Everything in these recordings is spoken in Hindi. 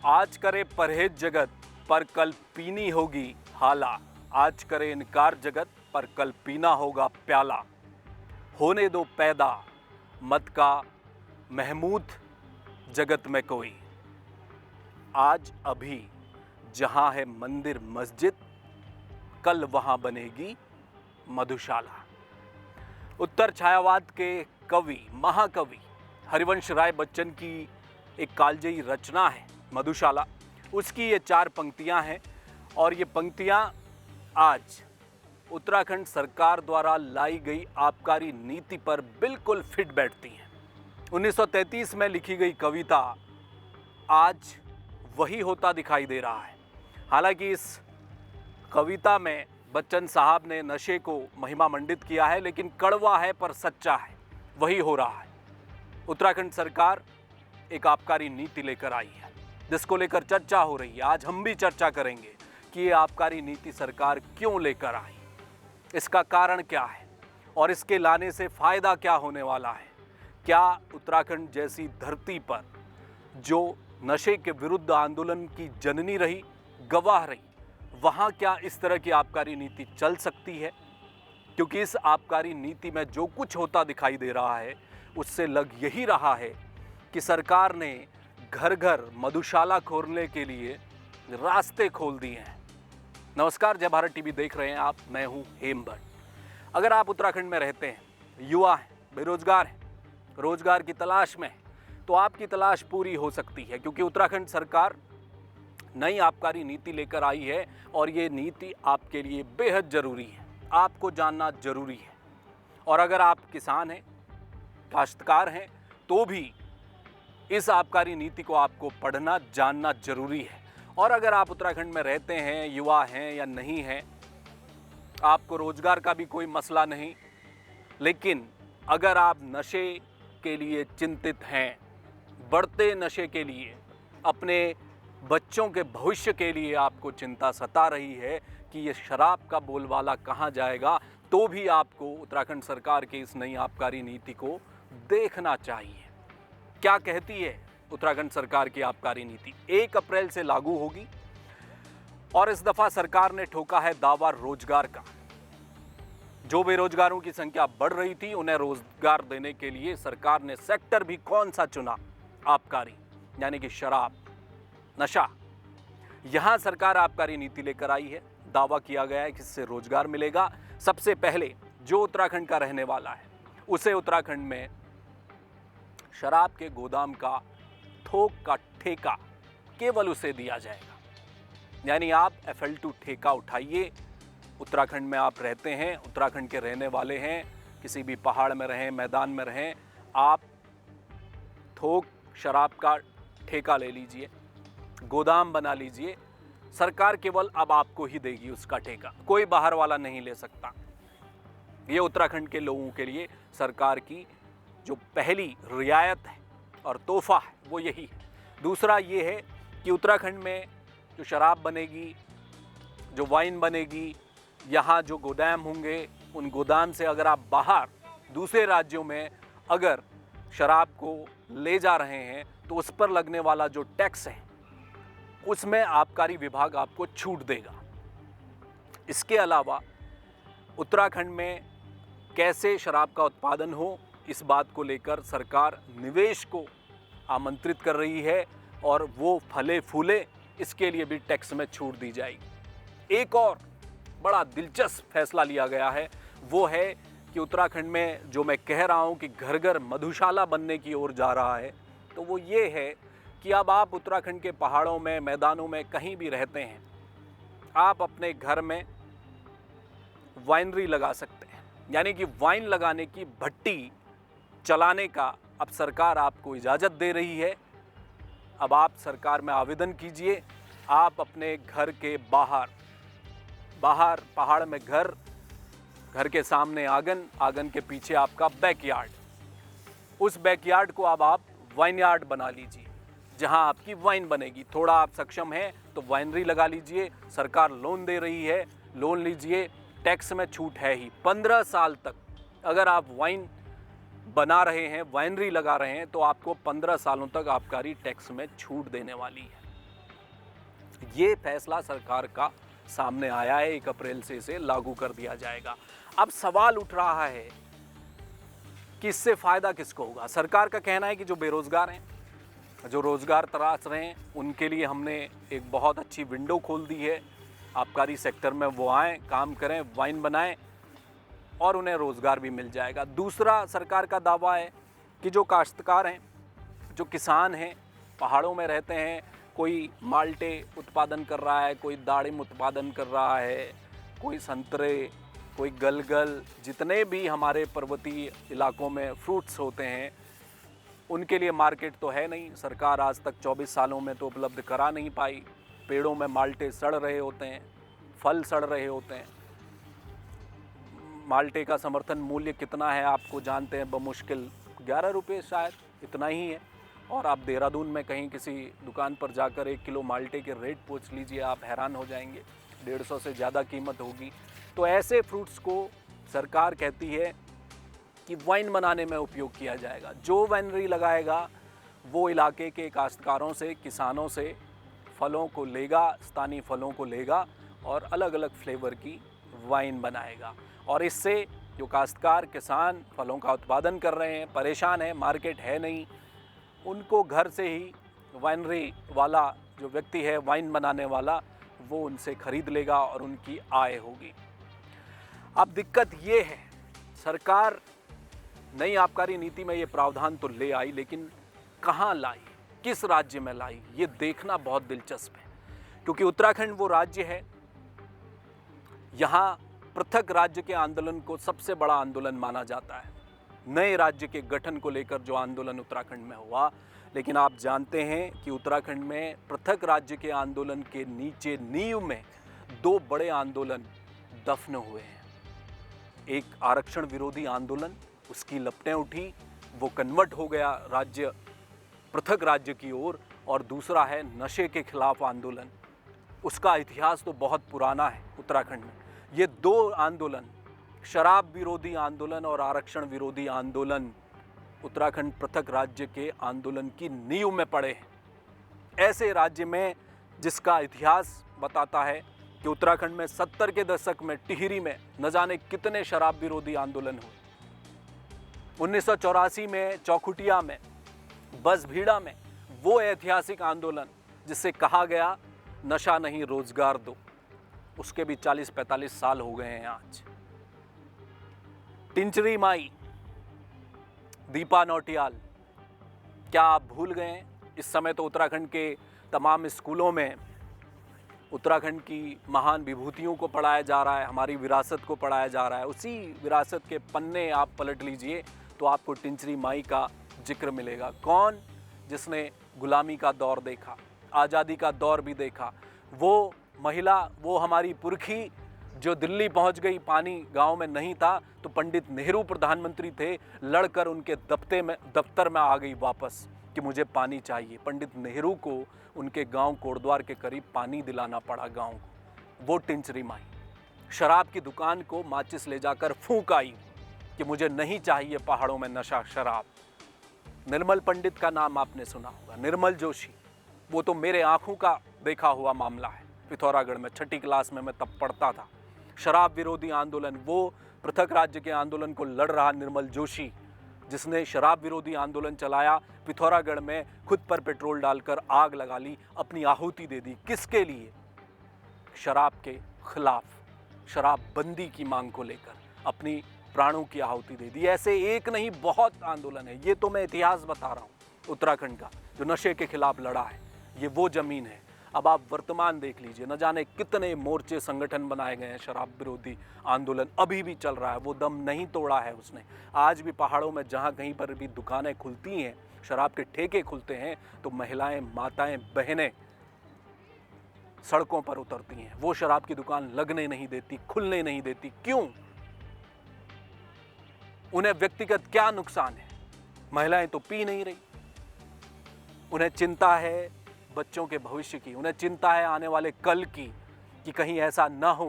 आज करे परहेज जगत पर कल पीनी होगी हाला। आज करे इनकार जगत पर कल पीना होगा प्याला। होने दो पैदा मत का महमूद जगत में कोई। आज अभी जहां है मंदिर मस्जिद कल वहां बनेगी मधुशाला। उत्तर छायावाद के कवि महाकवि हरिवंश राय बच्चन की एक कालजयी रचना है मधुशाला। उसकी ये 4 पंक्तियां हैं और ये पंक्तियां आज उत्तराखंड सरकार द्वारा लाई गई आबकारी नीति पर बिल्कुल फिट बैठती हैं। 1933 में लिखी गई कविता आज वही होता दिखाई दे रहा है। हालांकि इस कविता में बच्चन साहब ने नशे को महिमा मंडित किया है, लेकिन कड़वा है पर सच्चा है, वही हो रहा है। उत्तराखंड सरकार एक आबकारी नीति लेकर आई है जिसको लेकर चर्चा हो रही है। आज हम भी चर्चा करेंगे कि ये आबकारी नीति सरकार क्यों लेकर आई, इसका कारण क्या है और इसके लाने से फ़ायदा क्या होने वाला है। क्या उत्तराखंड जैसी धरती पर जो नशे के विरुद्ध आंदोलन की जननी रही, गवाह रही, वहाँ क्या इस तरह की आबकारी नीति चल सकती है? क्योंकि इस आबकारी नीति में जो कुछ होता दिखाई दे रहा है उससे लग यही रहा है कि सरकार ने घर घर मधुशाला खोलने के लिए रास्ते खोल दिए हैं। नमस्कार, जय भारत टीवी देख रहे हैं आप, मैं हूं हेम भट्ट। अगर आप उत्तराखंड में रहते हैं, युवा हैं, बेरोजगार हैं, रोजगार की तलाश में हैं, तो आपकी तलाश पूरी हो सकती है क्योंकि उत्तराखंड सरकार नई आबकारी नीति लेकर आई है और ये नीति आपके लिए बेहद ज़रूरी है, आपको जानना ज़रूरी है। और अगर आप किसान हैं, काश्तकार हैं, तो भी इस आबकारी नीति को आपको पढ़ना जानना जरूरी है। और अगर आप उत्तराखंड में रहते हैं, युवा हैं या नहीं हैं, आपको रोजगार का भी कोई मसला नहीं, लेकिन अगर आप नशे के लिए चिंतित हैं, बढ़ते नशे के लिए, अपने बच्चों के भविष्य के लिए आपको चिंता सता रही है कि ये शराब का बोलबाला कहाँ जाएगा, तो भी आपको उत्तराखंड सरकार की इस नई आबकारी नीति को देखना चाहिए। क्या कहती है उत्तराखंड सरकार की आबकारी नीति? 1 अप्रैल से लागू होगी और इस दफा सरकार ने ठोका है दावा रोजगार का। जो बेरोजगारों की संख्या बढ़ रही थी उन्हें रोजगार देने के लिए सरकार ने सेक्टर भी कौन सा चुना? आबकारी, यानी कि शराब, नशा। यहां सरकार आबकारी नीति लेकर आई है। दावा किया गया है कि इससे रोजगार मिलेगा। सबसे पहले जो उत्तराखंड का रहने वाला है उसे उत्तराखंड में शराब के गोदाम का थोक का ठेका केवल उसे दिया जाएगा। यानी आप FL2 ठेका उठाइए। उत्तराखंड में आप रहते हैं, उत्तराखंड के रहने वाले हैं, किसी भी पहाड़ में रहें, मैदान में रहें, आप थोक शराब का ठेका ले लीजिए, गोदाम बना लीजिए। सरकार केवल अब आपको ही देगी उसका ठेका, कोई बाहर वाला नहीं ले सकता। ये उत्तराखंड के लोगों के लिए सरकार की जो पहली रियायत है और तोहफा है वो यही है। दूसरा ये है कि उत्तराखंड में जो शराब बनेगी, जो वाइन बनेगी, यहाँ जो गोदाम होंगे, उन गोदाम से अगर आप बाहर दूसरे राज्यों में अगर शराब को ले जा रहे हैं तो उस पर लगने वाला जो टैक्स है उसमें आबकारी विभाग आपको छूट देगा। इसके अलावा उत्तराखंड में कैसे शराब का उत्पादन हो, इस बात को लेकर सरकार निवेश को आमंत्रित कर रही है और वो फले फूले, इसके लिए भी टैक्स में छूट दी जाएगी। एक और बड़ा दिलचस्प फैसला लिया गया है, वो है कि उत्तराखंड में जो मैं कह रहा हूँ कि घर घर मधुशाला बनने की ओर जा रहा है, तो वो ये है कि अब आप उत्तराखंड के पहाड़ों में, मैदानों में कहीं भी रहते हैं, आप अपने घर में वाइनरी लगा सकते हैं। यानी कि वाइन लगाने की भट्टी चलाने का अब सरकार आपको इजाज़त दे रही है। अब आप सरकार में आवेदन कीजिए। आप अपने घर के बाहर पहाड़ में घर के सामने आंगन, आंगन के पीछे आपका बैकयार्ड, उस बैकयार्ड को अब आप वाइन यार्ड बना लीजिए जहां आपकी वाइन बनेगी। थोड़ा आप सक्षम हैं तो वाइनरी लगा लीजिए, सरकार लोन दे रही है, लोन लीजिए, टैक्स में छूट है ही। 15 साल तक अगर आप वाइन बना रहे हैं, वाइनरी लगा रहे हैं, तो आपको 15 सालों तक आबकारी टैक्स में छूट देने वाली है। ये फैसला सरकार का सामने आया है, 1 अप्रैल से इसे लागू कर दिया जाएगा। अब सवाल उठ रहा है कि इससे फ़ायदा किसको होगा। सरकार का कहना है कि जो बेरोज़गार हैं, जो रोज़गार तलाश रहे हैं, उनके लिए हमने एक बहुत अच्छी विंडो खोल दी है। आबकारी सेक्टर में वो आएँ, काम करें, वाइन बनाएं और उन्हें रोज़गार भी मिल जाएगा। दूसरा सरकार का दावा है कि जो काश्तकार हैं, जो किसान हैं, पहाड़ों में रहते हैं, कोई माल्टे उत्पादन कर रहा है, कोई दाड़िम उत्पादन कर रहा है, कोई संतरे, कोई गलगल, जितने भी हमारे पर्वतीय इलाकों में फ्रूट्स होते हैं, उनके लिए मार्केट तो है नहीं। सरकार आज तक 24 सालों में तो उपलब्ध करा नहीं पाई। पेड़ों में माल्टे सड़ रहे होते हैं, फल सड़ रहे होते हैं। माल्टे का समर्थन मूल्य कितना है आपको जानते हैं, बमुश्किल 11 रुपये शायद, इतना ही है। और आप देहरादून में कहीं किसी दुकान पर जाकर 1 किलो माल्टे के रेट पूछ लीजिए, आप हैरान हो जाएंगे, 150 से ज़्यादा कीमत होगी। तो ऐसे फ्रूट्स को सरकार कहती है कि वाइन बनाने में उपयोग किया जाएगा। जो वाइनरी लगाएगा वो इलाके के काश्तकारों से, किसानों से फलों को लेगा, स्थानीय फलों को लेगा और अलग अलग फ्लेवर की वाइन बनाएगा। और इससे जो काश्तकार, किसान फलों का उत्पादन कर रहे हैं, परेशान हैं, मार्केट है नहीं, उनको घर से ही वाइनरी वाला जो व्यक्ति है, वाइन बनाने वाला, वो उनसे ख़रीद लेगा और उनकी आय होगी। अब दिक्कत ये है, सरकार नई आबकारी नीति में ये प्रावधान तो ले आई, लेकिन कहाँ लाई, किस राज्य में लाई, ये देखना बहुत दिलचस्प है। क्योंकि उत्तराखंड वो राज्य है, यहाँ पृथक राज्य के आंदोलन को सबसे बड़ा आंदोलन माना जाता है। नए राज्य के गठन को लेकर जो आंदोलन उत्तराखंड में हुआ, लेकिन आप जानते हैं कि उत्तराखंड में पृथक राज्य के आंदोलन के नीचे नींव में 2 बड़े आंदोलन दफन हुए हैं। एक आरक्षण विरोधी आंदोलन, उसकी लपटें उठी, वो कन्वर्ट हो गया राज्य, पृथक राज्य की ओर, और दूसरा है नशे के खिलाफ आंदोलन। उसका इतिहास तो बहुत पुराना है उत्तराखंड में। ये 2 आंदोलन, शराब विरोधी आंदोलन और आरक्षण विरोधी आंदोलन, उत्तराखंड पृथक राज्य के आंदोलन की नींव में पड़े हैं। ऐसे राज्य में जिसका इतिहास बताता है कि उत्तराखंड में 70 के दशक में टिहरी में न जाने कितने शराब विरोधी आंदोलन हुए। 1984 में चौखुटिया में, बसभीड़ा में वो ऐतिहासिक आंदोलन जिससे कहा गया नशा नहीं रोजगार दो, उसके भी 40-45 साल हो गए हैं आज। टिंचरी माई, दीपा नौटियाल, क्या आप भूल गए? इस समय तो उत्तराखंड के तमाम स्कूलों में उत्तराखंड की महान विभूतियों को पढ़ाया जा रहा है, हमारी विरासत को पढ़ाया जा रहा है। उसी विरासत के पन्ने आप पलट लीजिए तो आपको टिंचरी माई का जिक्र मिलेगा। कौन? जिसने गुलामी का दौर देखा, आज़ादी का दौर भी देखा। वो महिला, वो हमारी पुरखी जो दिल्ली पहुंच गई, पानी गांव में नहीं था तो पंडित नेहरू प्रधानमंत्री थे, लड़कर उनके दफ्तर में आ गई वापस कि मुझे पानी चाहिए। पंडित नेहरू को उनके गांव कोटद्वार के करीब पानी दिलाना पड़ा गांव को। वो टिंचरी माई शराब की दुकान को माचिस ले जाकर फूंक आई कि मुझे नहीं चाहिए पहाड़ों में नशा, शराब। निर्मल पंडित का नाम आपने सुना होगा, निर्मल जोशी, वो तो मेरे आंखों का देखा हुआ मामला है। पिथौरागढ़ में 6ठी क्लास में मैं तब पढ़ता था। शराब विरोधी आंदोलन, वो पृथक राज्य के आंदोलन को लड़ रहा निर्मल जोशी, जिसने शराब विरोधी आंदोलन चलाया, पिथौरागढ़ में खुद पर पेट्रोल डालकर आग लगा ली, अपनी आहुति दे दी। किसके लिए? शराब के खिलाफ, शराबबंदी की मांग को लेकर अपनी प्राणों की आहुति दे दी। ऐसे एक नहीं, बहुत आंदोलन है। ये तो मैं इतिहास बता रहा हूँ उत्तराखंड का, जो नशे के खिलाफ लड़ा है। ये वो जमीन है। अब आप वर्तमान देख लीजिए, न जाने कितने मोर्चे, संगठन बनाए गए हैं। शराब विरोधी आंदोलन अभी भी चल रहा है, वो दम नहीं तोड़ा है उसने। आज भी पहाड़ों में जहाँ कहीं पर भी दुकानें खुलती हैं, शराब के ठेके खुलते हैं, तो महिलाएं, माताएं, बहनें सड़कों पर उतरती हैं। वो शराब की दुकान लगने नहीं देती, खुलने नहीं देती। क्यों? उन्हें व्यक्तिगत क्या नुकसान है? महिलाएं तो पी नहीं रही, उन्हें चिंता है बच्चों के भविष्य की, उन्हें चिंता है आने वाले कल की, कि कहीं ऐसा ना हो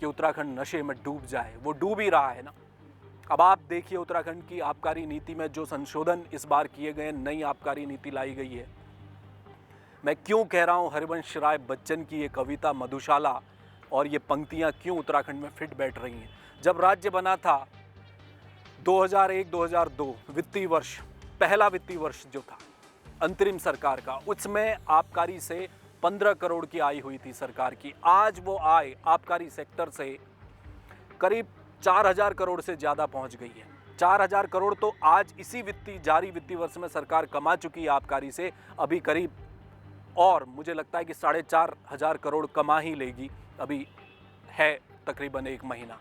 कि उत्तराखंड नशे में डूब जाए। वो डूब ही रहा है ना। अब आप देखिए उत्तराखंड की आबकारी नीति में जो संशोधन इस बार किए गए, नई आबकारी नीति लाई गई है, मैं क्यों कह रहा हूँ हरिवंश राय बच्चन की ये कविता मधुशाला और ये पंक्तियाँ क्यों उत्तराखंड में फिट बैठ रही हैं। जब राज्य बना था 2001-2002 वित्तीय वर्ष, पहला वित्तीय वर्ष जो था अंतरिम सरकार का, उसमें आबकारी से 15 करोड़ की आय हुई थी सरकार की। आज वो आय आबकारी सेक्टर से करीब 4000 करोड़ से ज़्यादा पहुंच गई है। 4000 करोड़ तो आज इसी जारी वित्तीय वर्ष में सरकार कमा चुकी है आबकारी से, अभी करीब और मुझे लगता है कि 4500 करोड़ कमा ही लेगी, अभी है तकरीबन 1 महीना।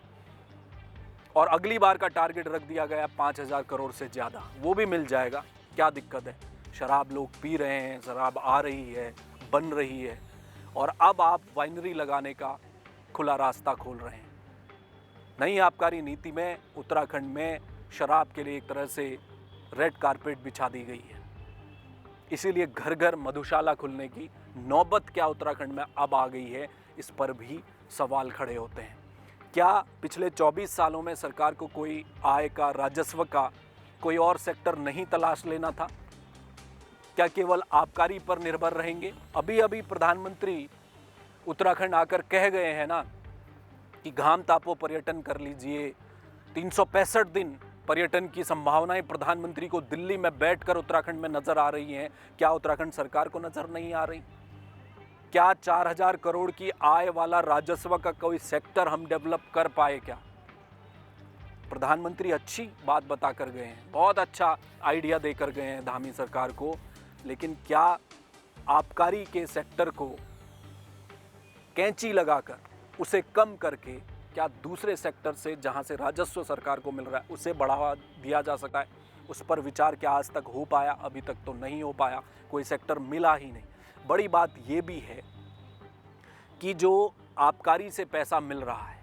और अगली बार का टारगेट रख दिया गया 5000 करोड़ से ज़्यादा, वो भी मिल जाएगा। क्या दिक्कत है? शराब लोग पी रहे हैं, शराब आ रही है, बन रही है, और अब आप वाइनरी लगाने का खुला रास्ता खोल रहे हैं। नई आबकारी नीति में उत्तराखंड में शराब के लिए एक तरह से रेड कारपेट बिछा दी गई है। इसीलिए घर घर मधुशाला खुलने की नौबत क्या उत्तराखंड में अब आ गई है, इस पर भी सवाल खड़े होते हैं। क्या पिछले 24 सालों में सरकार को कोई आय का, राजस्व का कोई और सेक्टर नहीं तलाश लेना था? क्या केवल आबकारी पर निर्भर रहेंगे? अभी अभी प्रधानमंत्री उत्तराखंड आकर कह गए हैं ना कि घाम तापो पर्यटन कर लीजिए। 365 दिन पर्यटन की संभावनाएं प्रधानमंत्री को दिल्ली में बैठकर उत्तराखंड में नजर आ रही हैं। क्या उत्तराखंड सरकार को नजर नहीं आ रही? क्या 4000 करोड़ की आय वाला राजस्व का कोई सेक्टर हम डेवलप कर पाए? क्या प्रधानमंत्री अच्छी बात बता कर गए हैं, बहुत अच्छा आइडिया देकर गए हैं धामी सरकार को, लेकिन क्या आबकारी के सेक्टर को कैंची लगाकर उसे कम करके क्या दूसरे सेक्टर से जहां से राजस्व सरकार को मिल रहा है उसे बढ़ावा दिया जा सका है? उस पर विचार क्या आज तक हो पाया? अभी तक तो नहीं हो पाया, कोई सेक्टर मिला ही नहीं। बड़ी बात ये भी है कि जो आबकारी से पैसा मिल रहा है,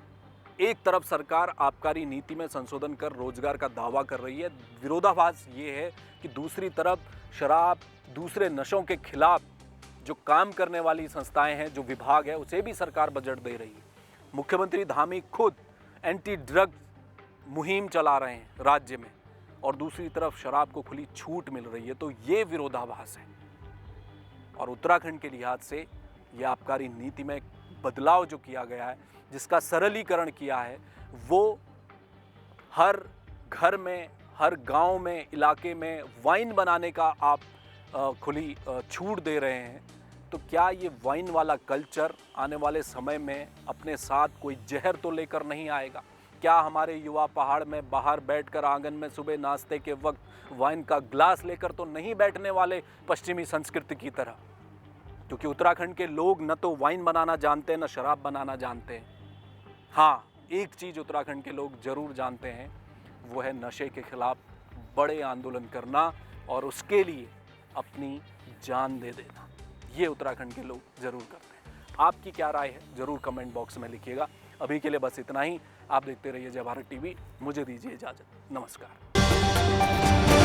एक तरफ सरकार आबकारी नीति में संशोधन कर रोजगार का दावा कर रही है, विरोधाभास ये है कि दूसरी तरफ शराब, दूसरे नशों के खिलाफ जो काम करने वाली संस्थाएं हैं, जो विभाग है, उसे भी सरकार बजट दे रही है। मुख्यमंत्री धामी खुद एंटी ड्रग मुहिम चला रहे हैं राज्य में, और दूसरी तरफ शराब को खुली छूट मिल रही है। तो ये विरोधाभास है। और उत्तराखंड के लिहाज से ये आबकारी नीति में बदलाव जो किया गया है, जिसका सरलीकरण किया है, वो हर घर में, हर गांव में, इलाके में वाइन बनाने का आप खुली छूट दे रहे हैं। तो क्या ये वाइन वाला कल्चर आने वाले समय में अपने साथ कोई जहर तो लेकर नहीं आएगा? क्या हमारे युवा पहाड़ में बाहर बैठकर आंगन में सुबह नाश्ते के वक्त वाइन का ग्लास लेकर तो नहीं बैठने वाले पश्चिमी संस्कृति की तरह? क्योंकि उत्तराखंड के लोग न तो वाइन बनाना जानते हैं, न शराब बनाना जानते हैं। हाँ, एक चीज़ उत्तराखंड के लोग ज़रूर जानते हैं, वो है नशे के खिलाफ बड़े आंदोलन करना और उसके लिए अपनी जान दे देना। ये उत्तराखंड के लोग ज़रूर करते हैं। आपकी क्या राय है ज़रूर कमेंट बॉक्स में लिखिएगा। अभी के लिए बस इतना ही। आप देखते रहिए जय भारत टीवी। मुझे दीजिए इजाज़त। नमस्कार।